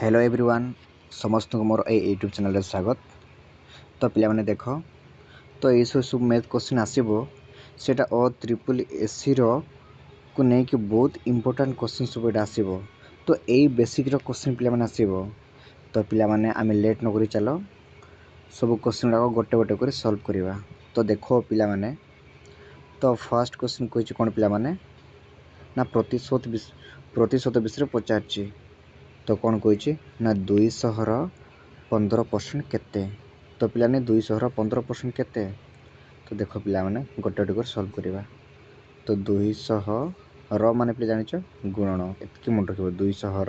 Hello everyone समस्त को मोर YouTube channel स्वागत। तो पिलाने देख तो ये सब मैथ क्वेश्चन आसो सेटा ओ ट्रिपल एसी को लेकिन बहुत इंपोर्टेंट क्वेश्चन सब ये आसो। तो यही बेसिक क्वेश्चन पिलाने आसो। तो पिलाने आम लेट नक चलो सब क्वेश्चन गुड़ाक गोटे गोटे कर सल्व करवा। तो देख पिलाने तो फर्स्ट क्वेश्चन कही कौन पिलाने ना प्रतिशत विषय पचार। तो कौन कही ना 215% केते। तो पिलाने 215% केते। तो देख पिलाने गोटे गोटे कर सल्व करवा। तो 200 माने पिला जानिछ गुणन एतकी मन रखिबो 200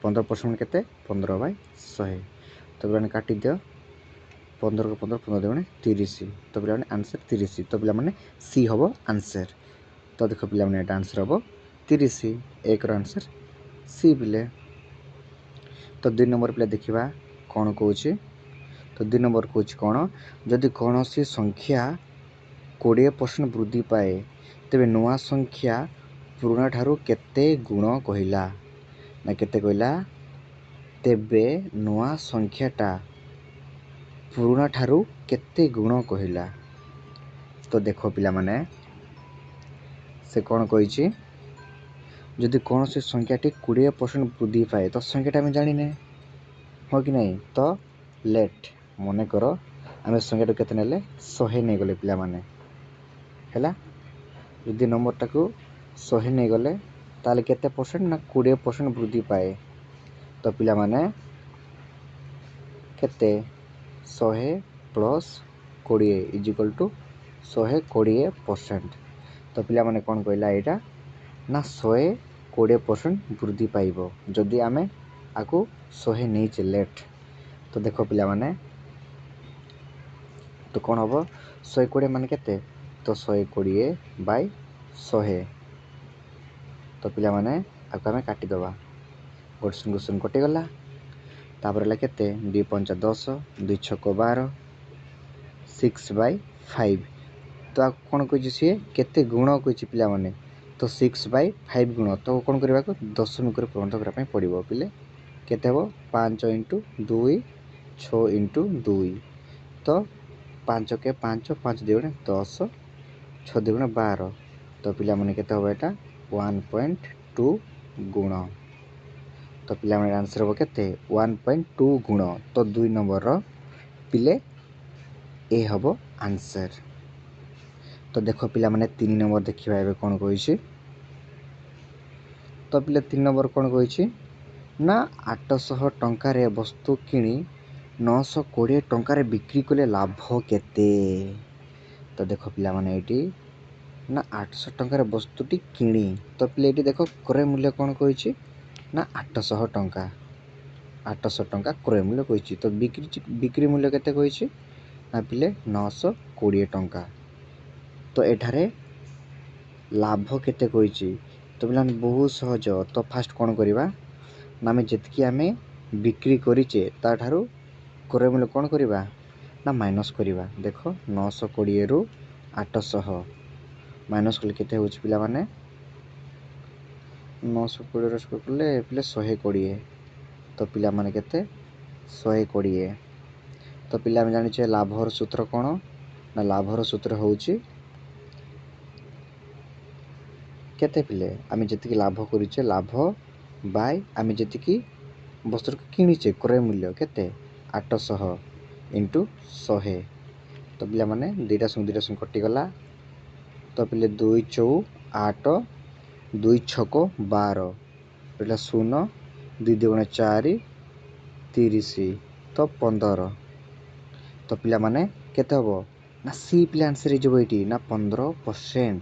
15% केते 15/100। तो पिलाने काटी दियो 15 को 15 15 दुणे 30। तो पिलाने आंसर 30। तो पिलाने सी हबो आंसर। तो देख पिलाने एटा आंसर हबो 30। एक आंसर सी पिले। तो 2 नंबर पिला देखिबा कौन कहूँ। तो 2 नंबर कहूँ कौन जदि कौन सी संख्या 20% वृद्धि पाए तेबे नुआ संख्या पुराना ठारू केते गुण कहला ना केते कहला तेबे नुआ संख्याटा पुराना ठारू केते गुण कहला। तो देखो पिला माने से कौन कही जदि कौन सी संख्याटी 20% वृद्धि पाए तो संख्याटा आम जाने हाँ कि नहीं। तो लेट मन कर आम संख्या केते नेले 100 नहीं गले पिला माने हैला। यदि नंबरटा को 100 नहीं गले ताले केते परसेंट ना 20% वृद्धि पाए। तो पिला माने केते 100 प्लस 20 इज इक्वल टू 120%। तो पिला माने कौन कहला एटा ना 120% वृद्धि पाइबो जदि आमे आकु 100 नहीं चे लेट। तो देखो पिला माने तो कौन हम 120 मान केते तो 120/100। तो पिला माने आकु आमे काटी दबा गोटे गुसन कटिगला। तापर है केते 2 5 10 2 6 12 6/5। तो आकु कौन कही सी केते गुण कही पिला माने तो 6/5 गुण। तो कौन करने को दशमिक परिणत करने पड़ो पिले केते हम 5 × 2 6 × 2। तो 5 के 5 5 2 10 6 2 12। तो पिला माने केते हम एटा 1.2 गुण। तो पिला माने आंसर हम केते 1.2 गुण। तो 2 नंबर पिले ए हम आंसर। तो देखो पिला माने 3 नंबर देखिबा एबे कोन कहिछि। तो पिले 3 नंबर कोन कहिछि ना 800 टंका रे वस्तु किणी 920 टंका रे बिक्री कले लाभ केते। तो देखो पिला माने एटी ना 800 टंका रे वस्तुटी किणी। तो पिले एटी देखो क्रय मूल्य कोन कहिछि ना 800 टंका 800 टंका क्रय मूल्य कहिछि। तो बिक्री मूल्य केते कहिछि ना पिले 920 टंका। तो एठारे लाभ केते कहिछि। तो पिला बहुत सहज। तो फास्ट कौन करवा ना आम जी आम बिक्री करेचे ताठारू क्रय मूल्य कौन करवा ना माइनस करवा। देख 920 रु 800 माइनस कले केते होछि पिला माने 920 कले पिले 120। तो पिला माने केते 120। तो पिला हम जानिछे लाभर सूत्र कौन ना लाभर सूत्र होछि केते पिले आम जी लाभ करेचे लाभ बाय आम जी वस्तु किणीचे क्रय मूल्य केते 800 इंटू 100। तो पिला माने 2 संग कटिगला। तो पिले 2 4 8 2 6 12 पिला 0 2 2 4 30 तो 15। तो पिला माने केते हबो ना सी पिला आंसर हे जबो एटी ना 15%।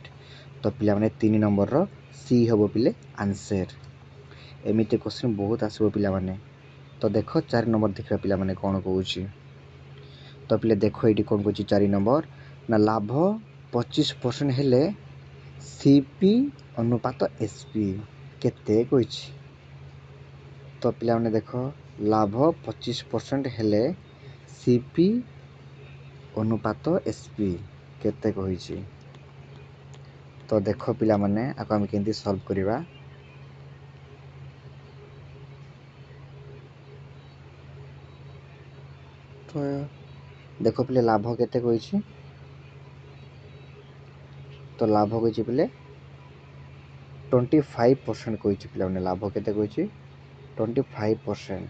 तो पिला माने 3 नंबर रो सी हबो पिले आंसर। एमिते क्वेश्चन बहुत आसबो पिला माने। तो देखो 4 नंबर देखा पिला माने कौन कहूछि। तो पिले देखो एटी कौन कहूछि 4 नंबर ना लाभ 25% हेले सीपी अनुपात एसपी केते कहिछि। तो पिला माने देखो लाभ 25% हेले सीपी अनुपात एसपी केते कहिछि। तो देखो पिला माने आको हम केंती सॉल्व करिवा। देख पिले लाभ केते कही तो लाभ कही पिले 25% कही पिला मैंने लाभ केते कही 25%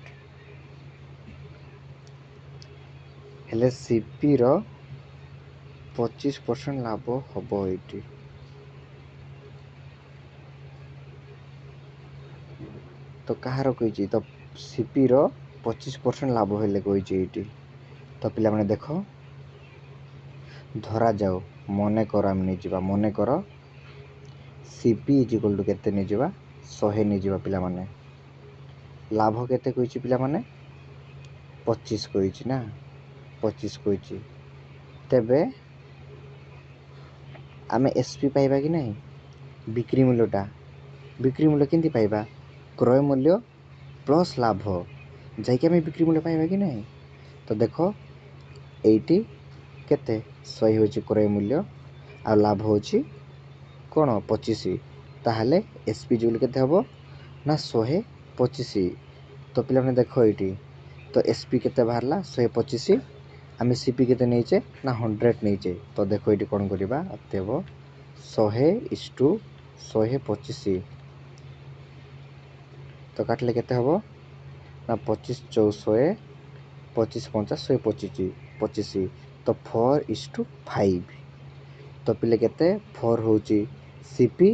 हेले सीपी रो 25% लाभ हम ये तो कहार कही तो सीपी रो 25% लाभ हेले कही ये तो पिला मैंने देख धरा जाओ मन कर आम नहीं मन कर सीपी इज इक्वल टू केते नहीं 100 नहीं पिला माने लाभ केते कही पिला माने 25 कही ना 25 कही तेबे आमे एसपी पाइबा कि नहीं बिक्री मूल्य केंती पाइबा क्रय मूल्य प्लस लाभ जाइके आमे बिक्री मूल्य पाइबा कि नहीं तो देखो एटी केते 100 होची क्रय मूल्य आ लाभ होची कोन 25 ताहले एसपी जुल केते हबो ना 125 तो पिला ने देखो एटी तो एसपी केते बाहरला 125 आमे सीपी केते नैचे ना 100 नैचे तो देखो एटी कोन करिबा अतेबो 100:125 तो काटले केते हबो ना 25 400 25 50 125 तो 4:5 तो पिले केते 4 होची सीपी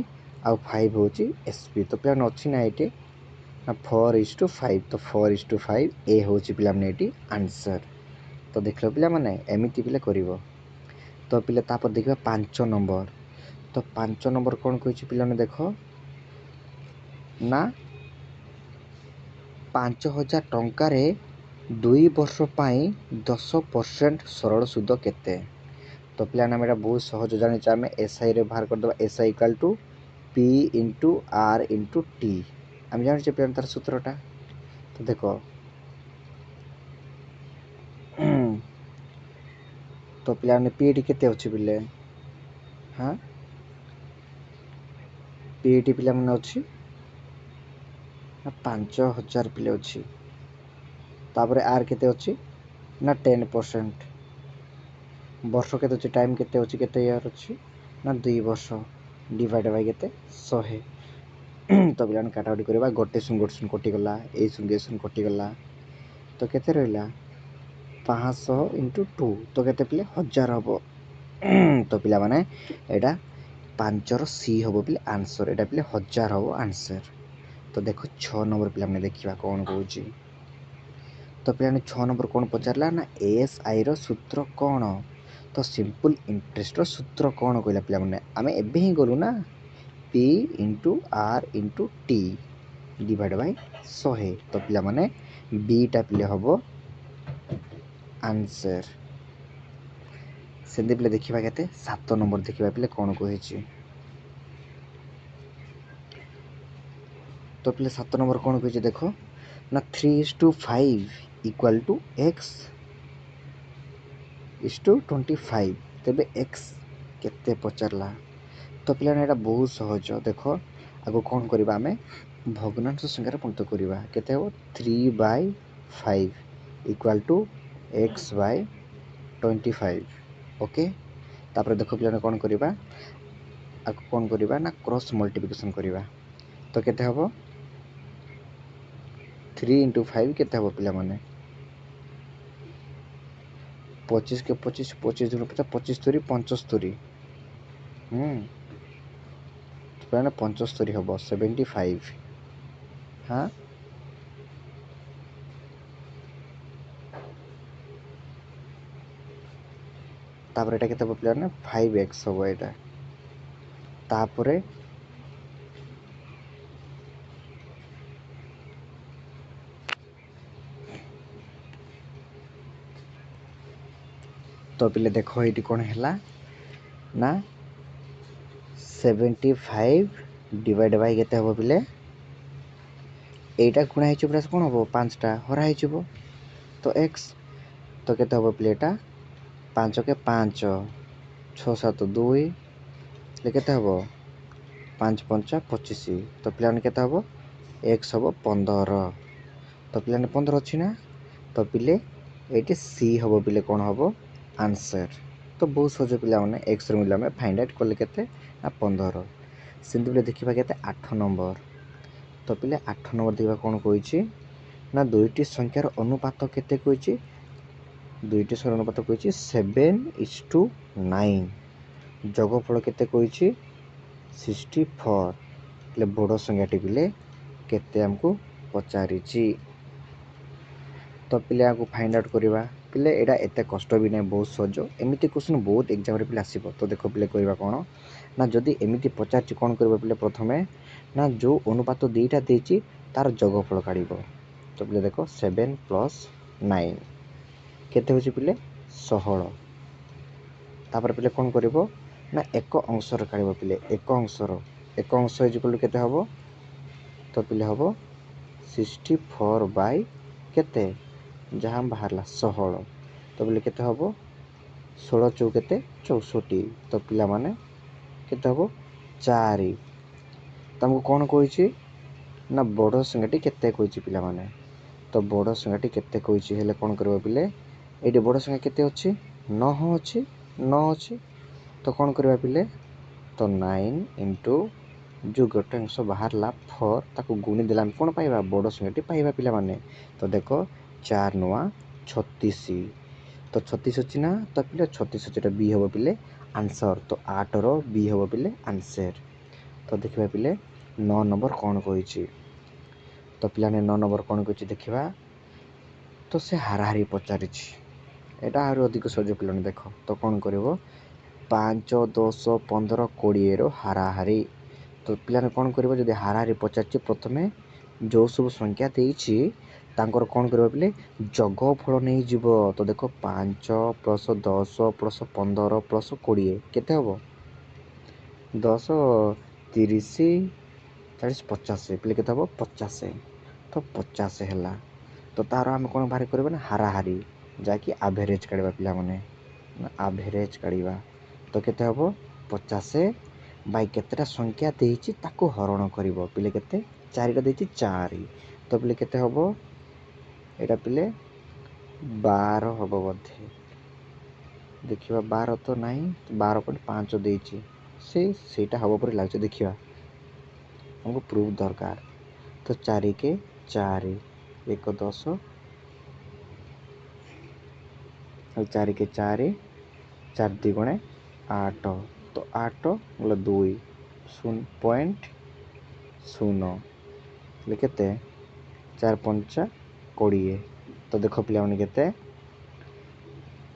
आ 5 होची एसपी तो पिला नछि ना एटी ना 4:5 तो 4:5 ए होची पिला ने एटी आंसर तो देखलो पिला माने एमिति पिले करिवो तो पिले तापर देखिबा 5 नंबर तो 5 नंबर कोन कहिछि पिला ने देखो ना 5000 टंका रे 2 वर्ष पाई 10% सरल सूद केते तो पिला ना मेरा बहुत सहज जानि चामे एसआई रे बाहर कर दबा SI equal to P into R into T हम जानि छे पिला तार सूत्रटा तो देखो तो पिला ने पीटी केते अछि बिले हां पीटी पिला मन अछि 5000 पिले अछि तापरे आर केते अछि ना 10% वर्ष केते अछि टाइम केते अछि केते ईयर अछि ना 2 वर्ष डिवाइड बाय केते 100 तो पिला काटाउट करबा गोटे सुन कटि गला ए सुन कटि गला तो केते रहला 500 * 2 तो केते पिले 1000 हबो तो पिला माने एडा 5 रो सी हबो पिले आंसर एडा पिले 1000 हबो आंसर तो देखो 6 नंबर पिला माने देखिबा कोन कहूची तो पिला 6 नंबर कोन पचारला ना एएसआई रो सूत्र कोन तो सिंपल इंटरेस्ट रो सूत्र कोन कहला पिला माने आमे एबे ही गलु ना P * R * T divide by 100 तो पिला माने बी टा पिले हबो आंसर सेंदे पिले देखिबा केते 7 नंबर देखिबा पिले कोन कहिछि तो पिले 7 नंबर कोन कहिछि देखो ना 3:5 इक्वल टू x = 25 तबे x केते पचारला तो पिला एटा बहुत सहज देखो आगो कोन करबा हमें भग्नांश संख्या रे पंत करबा केते हो 3/5 इक्वल टू x/25 ओके तापर देखो पिला कोन करबा आगो कोन करबा ना क्रॉस मल्टीप्लिकेशन करबा तो केते हबो 3 * 5 केते हबो पिला माने 25 के 25 25 गुण 50 25 3 75 पिला 75 हबो 75 हां तापर एटा केते हबो पिला ना 5x हबो एटा तापरे तो पिले देखो ये कौन है ना 75 डिवाइड बाय केते हबो पिले एटा गुणा हिचो प्लस कोन हबो 5टा हरा हिचो तो x तो केते हबो पिले एटा 5 के 5 6 7 2 ले केते हबो 5 5 25 तो पिले केते हबो x हबो 15 तो पिले 15 अछि ना तो पिले ये सी हम पिले कौन हम आंसर। तो बहुत सहज पे एक्स मूल्य आम फाइंड आउट कले के 15 सेमती पे देखा के 8 नंबर। तो पिले 8 नंबर देखा कौन कही ना दुईटी संख्यार अनुपात केते कही दुईटी संख्यार अनुपात कही 7:9 जोगफल केते कही 64 ले बड़ संख्याटी पिले केते हमको पचारि। तो पिले आपको फाइंड आउट करवा पिले एटा एते कष्ट भी नहीं बहुत सहज एमती क्वेश्चन बहुत एग्जाम रे पिले आसीबो। तो देखो पिले करवा कौन ना जदि एमती पचार कौन करबो पिले प्रथमे ना जो अनुपात दुईटा देछि तार जोगफल काढिबो। तो पिले देखो 7 + 9 केते होछि पिले 16। तापर पिले कौन करिवो ना एक अंशर काढिबो पिले एक अंश इक्वल केते हबो। तो पिले हबो 64 बाय केते जहाँ बाहरला 16। तो बोले केते हबो 16 चौ केते 64। तो पिला माने केते हबो 4। तुमको कौन कहिछि ना बड़ संख्याटी केते कहिछि पिला माने। तो बड़ संख्याटी केते कहिछि हेले कौन करबो पिले एडी बड़ संख्या केते अछि 9 अछि 9 अछि। तो कौन करबा पिले तो 9 इंटू जो गोटे अंश बाहरला 4 ताको गुणी देला हम कौन पाइबा बड़ संख्याटी पाइबा पिला माने। तो देखो 4 9 36। तो 36 अच्छी ना तो पिले 36 अच्छी बी हम पिले आंसर। तो 8 रो बी हम पिले आंसर। तो देखा पिले 9 नंबर कौन कही। तो पिला ने 9 नंबर कौन कही देखा तो से हाराहारी पचारि एटा आहुरी अधिक सहज पिला देख। तो कौन कर 5 10 15 20 रो हाराहारी। तो पिला कौन कर जब हाराहारी पचार प्रथमे जो सब संख्या देछि तांकर कौन कर पिले जोगफल नहीं जीव। तो देखो 5 + 10 + 15 + 20 केते हबो 10 30 40 50 पिले केते हबो 50। तो 50 हैला। तो तार आम कौन बाहर करबा ना हाराहारी जाकि एवरेज काढबा पिला माने एवरेज काढबा। तो केते हबो 50 बाय केतेटा संख्या देछि ताको हरण करिवो पिले केते 4 टा देछि 4। तो पिले केते हबो एटा पिले 12 हबो बोधे देखिबा 12 तो नहीं 12.5 देछि सेटा हबो पर लागछ देखिबा हमको प्रूफ दरकार। तो 4 के 4 1 10 और 4 के 4 4 2 गुणे 8। तो 8 बोले 2 0.0 केते 4 5 20। तो देखो पिला माने केते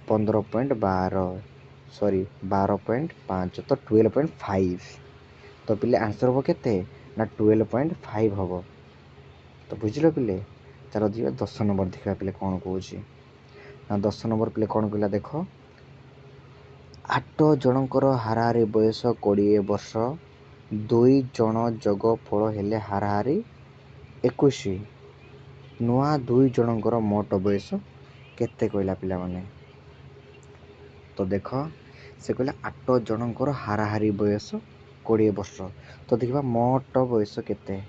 15.12 सॉरी 12.5 तो 12.5। तो पिले आंसर हम केते ना 12.5 हम। तो बुझिल पिले चलो जी 10 नंबर देखा पिले कौन कौची ना 10 नंबर पिले कौन कहला देख 8 जनकर हाराहारी बयस 20 वर्ष 2 जन जोगफल हेले हाराहारी 21 नुआ 2 जनकर मोट बयस केते कहला पिला माने। तो देख से कहला 8 जनकर हाराहारी बयस 20 वर्ष। तो देखा मोट बयस केते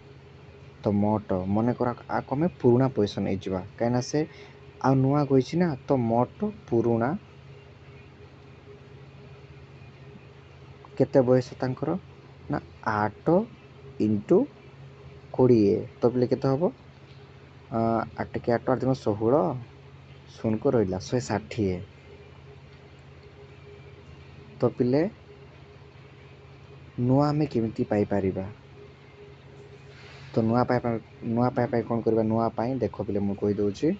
तो मोट मन कर आमे पुराणा बयस नहीं जावा कहीं से आ नुआ कही ना। तो मोट पुराणा केते बयस तांकर ना 8 इंटू 20। तो पिले केते हबो 8 के 8 8 16 शून को रहा 160। तो पिले नुआ आम केमिति पाई परिबा। तो नुआ पाई कौन करबा नुआ पाई देख पिले मु कहि दउची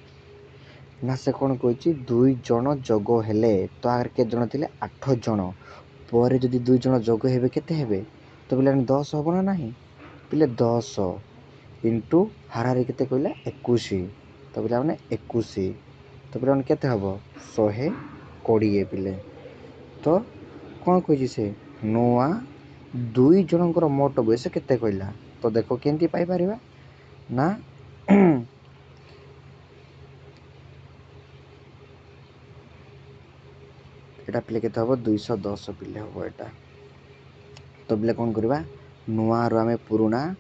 ना से कौन कही 2 जन जोग हेले तो आगे के जन थिले 8 जन पर जदि 2 जन जोग हेबे केते हेबे। तो पिले 10 हबो ना नहीं पिले 10 इंटू हाराहारी केते कहला 21। तो पिला माने 21। तो पिला माने केते हबो 120 पिले। तो कौन कही से नुआ 2 जनकर मोट बयस केते कहला। तो देखो केंती पाई परिबा ना एटा पिले केते हबो 210 पिले हबो एटा। तो पिले कौन करबा नुआ रो आमे पुराणा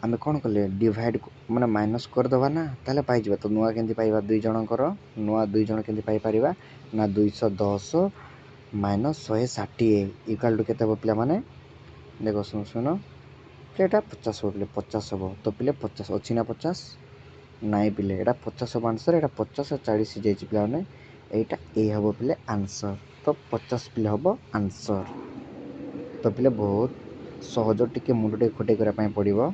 आमे कौन कले डिवाइड माने माइनस करदेवा ना ताले पाइबा तो नुआ केंती पाइबा दुई जनकर नुआ दुई जन केंती पाई परिबा ना 210 माइनस 160 इक्वल टू केते हो पिला माने देखो सुन सुनो एटा 50 हो पिले 50 हो तो पिले 50 अछि ना 50 नाइ पिले एटा 50 हो आंसर एटा 50 और 40 जाई छि पिला माने एटा ए हबो पिले आंसर तो 50 पिले हबो आंसर तो पिले बहुत सहज टिके मुंड टे खटे करा पई पड़िबो।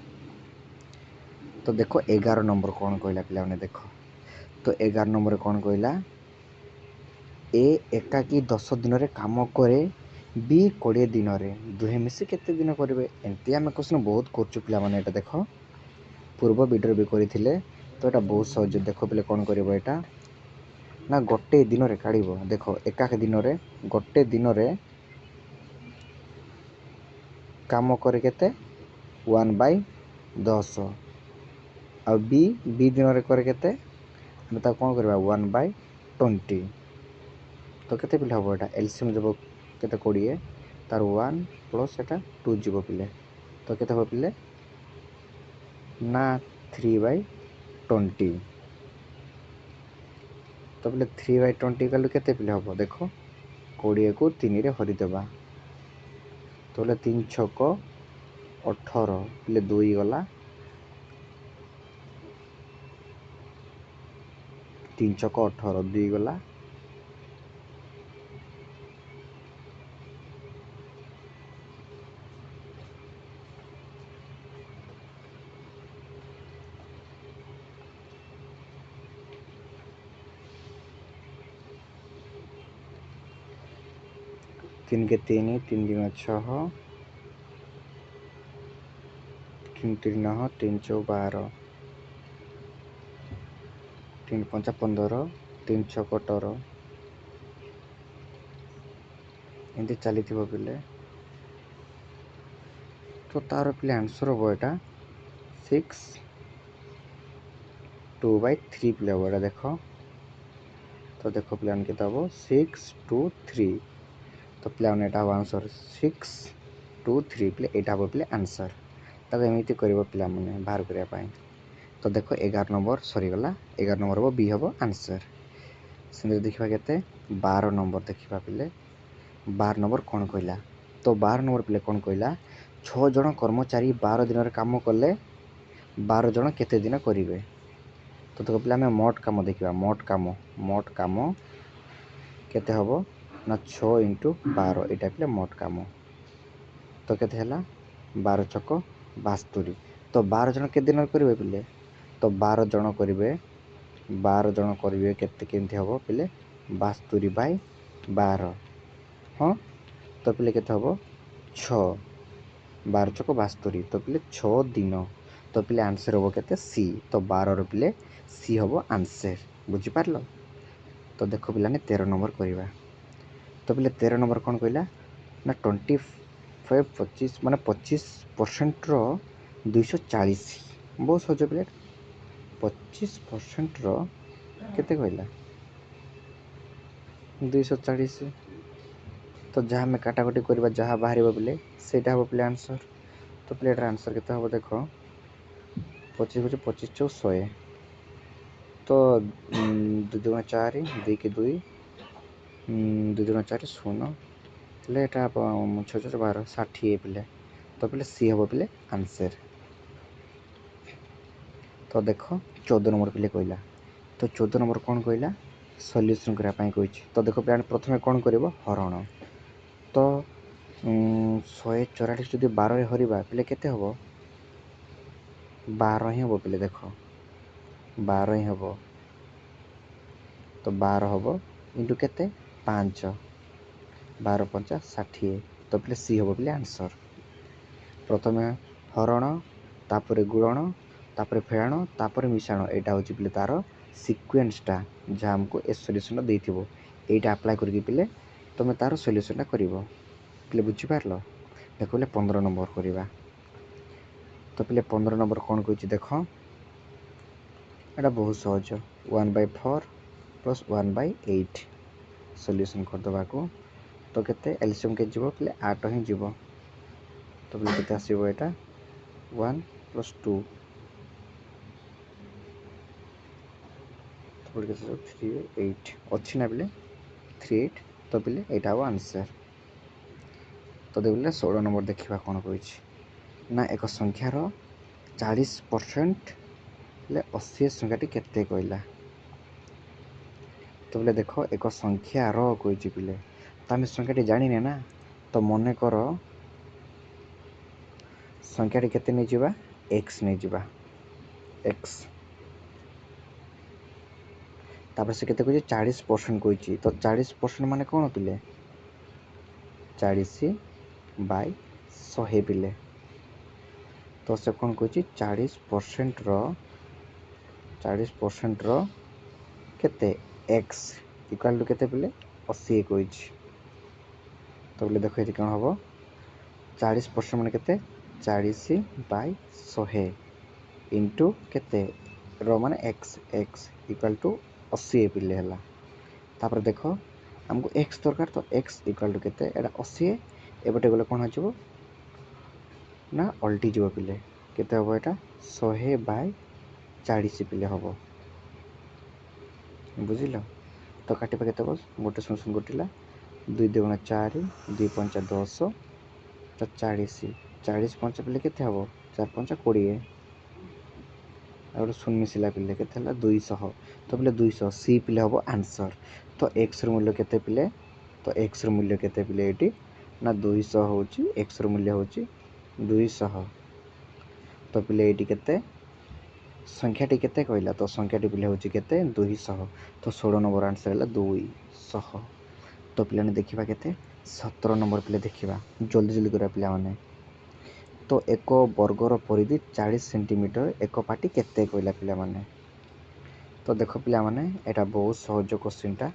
तो देखो 11 नंबर कौन कहला पिला माने देखो तो 11 नंबर कौन कहला ए एकाकी 10 दिन रे काम करे बी 20 दिन रे दुहे मिसी केते दिन करिवे एंती हम क्वेश्चन बहुत करछु पिला माने एटा देखो पूर्व वीडियो भी करिथिले तो एटा बहुत सहज देखो पिले कौन करिवो एटा ना गोटे दिन रे काढिबो देखो एकाकी दिन रे गोटे दिन रे काम करे केते 1/10 आ बी दिन रे करे केते हम ता कोन करबा 1/20 तो केते पिले हबो एटा एलसीएम जब केते 20 तार 1 प्लस एटा 2 जीवो पिले तो केते हो पिले ना 3/20 तो पिले 3/20 कलु केते पिले हबो देखो 20 को 3 रे हरि देबा तो ले 3 छक 18 पिले 2 गला 3 छक 18 2 गला 3 के 3 3 दिन 6 3 3 9 3 4 12 3 5 15 3 6 18 एंती चली थी पिले तो तार पिले आंसर हो एटा 6 2/3 पिले हो एटा देखो तो देखो प्लान के तब 6 2 3 तो प्लान एटा आंसर 6 2 3 प्ले एटा प्ले आंसर तब एमती कर पिला माने बाहर करिया पाए तो देखो 11 नंबर सरी गला 11 नंबर वो बी हबो आंसर से देखिबा केते 12 नंबर देखिबा पिले 12 नंबर कोन कहला तो 12 नंबर पिले कोन कहला 6 जन कर्मचारी 12 दिन रे काम करले 12 जन केते दिन करिवे तो देखो पिला में मोट काम देखिबा मोट काम केते हबो ना 6 × 12 एटा पिले मोट काम तो केते हला 12 छक 72 तो 12 जन के दिन करिवे पिले तो 12 जन करिवे केते केंती हबो पिले 72/12 हां तो पिले केते हबो 6 12 छक 72 तो पिले 6 दिन तो पिले आंसर हबो केते सी तो 12 रो पिले सी हबो आंसर बुझी पारलो तो देखो पिलाने 13 नंबर करिवा तो पिले 13 नंबर कोन कहला ना 25 25 माने 25% रो 240 बहुत सहज पिले 25% रो केते कहला 240 तो जहाँ में काटाकटी करबा जहाँ बाहर पिले सेटा हबो पिले आंसर तो पिले एटा आंसर केते हबो देखो 25 25 चौ 100 तो 2 2 4 2 के 2 2 2 4 0 पिले एटा 6 6 12 60 पिले तो पिले सी हबो पिले आंसर तो देखो 14 नंबर पिले कहला तो 14 नंबर कोन कहला सॉल्यूशन करा पई कहछि तो देखो प्लान प्रथमे कोन करबो हरण तो 144 जदि 12 रे हरिबा पिले केते हबो 12 ही हबो पिले देखो 12 ही हबो तो 12 हबो इनटू केते 5 12 5 60 तो पिले सी हबो पिले आंसर प्रथमे हरण तापरे गुणन तापरे फेड़ाण तापरे मिश्रण एटा होची पिले तार सीक्वेंसटा जहाँ हमको ए सॉल्यूशन देथिबो एटा अप्लाई करके पिले तुम तार सॉल्यूशनटा करिवो पिले बुझी पारलो देखो पिले 15 नंबर करिवा तो पिले 15 नंबर कोन कहछि देखो एटा बहुत सहज 1/4 प्लस 1/8 सॉल्यूशन कर दबा को तो केते एलसीएम के जीवो पिले 8 ही जीवो तो पिले केते आसीबो एटा 1 प्लस 2 तो 38 अच्छी ना पिले 38 तो पिले एटा हो आंसर। तो देखिए 16 नंबर देखा कौन कही ना एक संख्यार 40% 80 संख्याटी केते कहला। तो बोले देख एक संख्यार कही पिले तो आम संख्याटी जाने ना तो मन कर संख्याटी केते नहीं जावा एक्स नहीं जावा एक्स तापर से केते कही 40% कही तो 40% माने कौन पिले 40 बाय 100 पिले तो से कौन कही 40% रो केते एक्स इक्वल टू केते पिले 80 कही। तो बोले देख ये कौन हम 40% माने केते 40 बाय 100 इंटू केते रो माने एक्स एक्स इक्वल टू 80 पिले है। तापर देख हमको एक्स दरकार तो एक्स इक्वल टू केते एटा 80 एबटे गले कौन हो ना अल्टी जीव पिले केते हम एटा 100 बाय 40 पिले हम बुझिल। तो काटिबा केते बस गोटे शून्य गोटिला 2 2 4 2 5 10 तो 40 40 5 पिले केते हम 4 5 20 और शून्य मिसिला पिले केते हला 200 तो पिले 200 सी पिले हम आंसर। तो एक्स मूल्य केते पिले तो एक्स मूल्य केते पिले एटी ना 200 होची एक्स मूल्य होची 200 तो पिले एटी केते संख्याटी केते कहला तो संख्याटी पिले होची केते 200 तो 16 नंबर आंसर है 200। तो पिलाने देखिबा केते 17 नंबर पिले देखिबा जल्दी जल्दी करा पिला माने। तो एक वर्गर परिधि 40 सेंटीमीटर एक पाटी केते कहला पिला माने। तो देखो पिला माने एटा बहुत सहज क्वेश्चन टा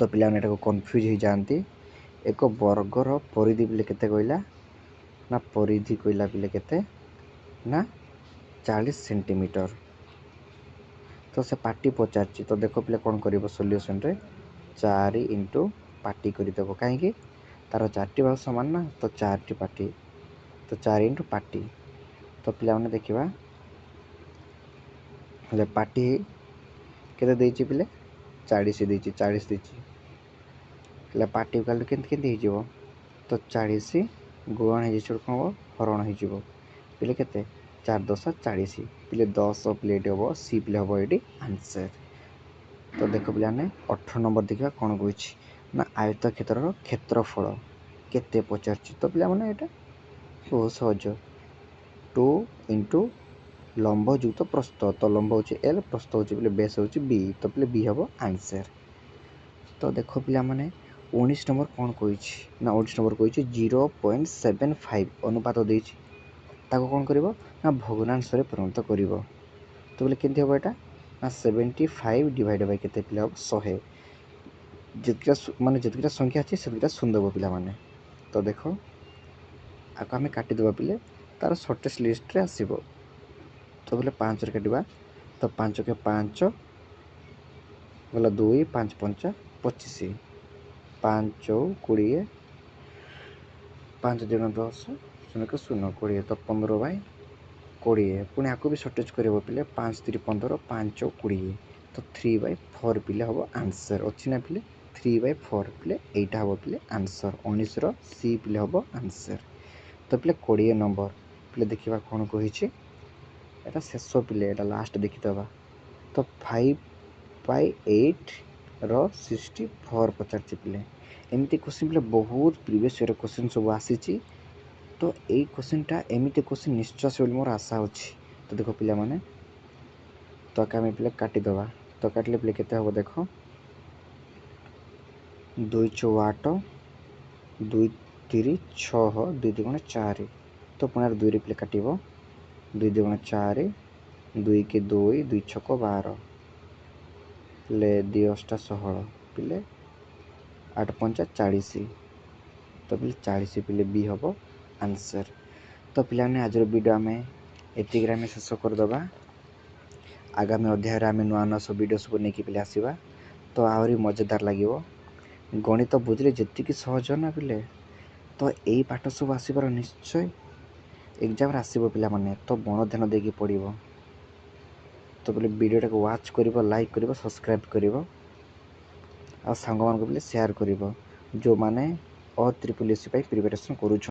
तो पिला माने एटा को कंफ्यूज हो जाती। एक वर्गर परिधि पिले केते कहला ना परिधि कहला पिले केते ना 40 सेंटीमीटर तो से पार्टी पचार तो देख पिले कौन कर सॉल्यूशन रे 4 इंटू पार्टी करदेव कहीं तार 4टी भाग सामान ना तो 4टी पार्टी तो 4 इंटू पार्टी तो पिला माने देखिबा ले पार्टी केते देछि पिले 40 देछि 40 देछि ले पार्टी इक्वल टू केते केते हिजिवो तो 40 गुणन हे जे कोन हरण हे जिवो पिले केते 4 10 40 पिले 10 प्लेट हम सी पिले हम ये आंसर। तो देख पे 18 नंबर देखा कौन कही ना आयत क्षेत्र क्षेत्रफल केते पचार तो पे यहाँ बहुत सहज 2 इंटू लंब युक्त प्रस्थ तो लंब हो एल प्रस्थ हो बेस हो बी तो पे बी हम आंसर। तो देख पे 19 नंबर कौन कही ना 19 नंबर कही 0.75 अनुपात देछि ताको कौन करिवो ना भग्नांश रे परिणत करिवो तो बोले केमती हम एटा ना 75 डिवाइड बाय केते पिला हम 100 जितका माने जितका संख्या अछि सेतका सुन देबो पिला माने। तो देखो आको हमें काटी देबा पिले तार शॉर्टेस्ट लिस्ट रे आसीबो तो बोले 5 रे काटिबा तो 5 के 5 गला 2 5 5 25 5 20 5 2 10 0 के 0 20 तो 15 बाय 20 पुणी आपको भी शॉर्टेज कर पिले 5 3 15 5 20 तो 3/4 पिले हम आंसर अच्छी ना पिले 3/4 पिले यहीटा हम पिले आंसर 19 सी पिले हम आंसर। तो पिले 20 नंबर पिले देखा कौन कही शेष पिले एटा लास्ट देखीदबा तो 5/8 64 पचार पिले एमती क्वेश्चन पिले बहुत प्रीवियस ईयर क्वेश्चन सब आसी तो यही क्वेश्चनटा एमती क्वेश्चन निश्चय से मोर आशा अच्छी। तो देख पिला माने तो आम पे काटिदबा तो काटिले पे केते हम देख 2 6 8 2 3 6 2 2 4 तो पुनः 2 पे काटिबो 2 2 4 2 के 2 2 6 12 ले 2 8 16 पिले 8 5 40 तो पिले 40 पिले बी हम आंसर। तो पिलाने आज वीडियो आम एतिक शेष करदबा आगामी अध्याय आम नुआ नुआ सब वीडियो सब नहीं पिले आसवा तो आहरी मजेदार लगे गणित तो बुझे जी सहज ना पिले तो यही पाठ सब आसबार निश्चय ଏକ୍ଜାମ୍ରେ ଆସିବ ପିଲାମାନେ, ତ ମନ ଧ୍ୟାନ ଦେଇକି ପଢ଼ିବ। ତ ବୋଲେ ଭିଡ଼ିଓଟାକୁ ୱାଚ୍ କରିବ, ଲାଇକ୍ କରିବ, ସବସ୍କ୍ରାଇବ୍ କରିବ, ଆଉ ସାଙ୍ଗମାନଙ୍କୁ ବି ସେୟାର କରିବ ଯେଉଁମାନେ OAAS ପାଇଁ ପ୍ରିପାରେସନ୍ କରୁଛନ୍ତି।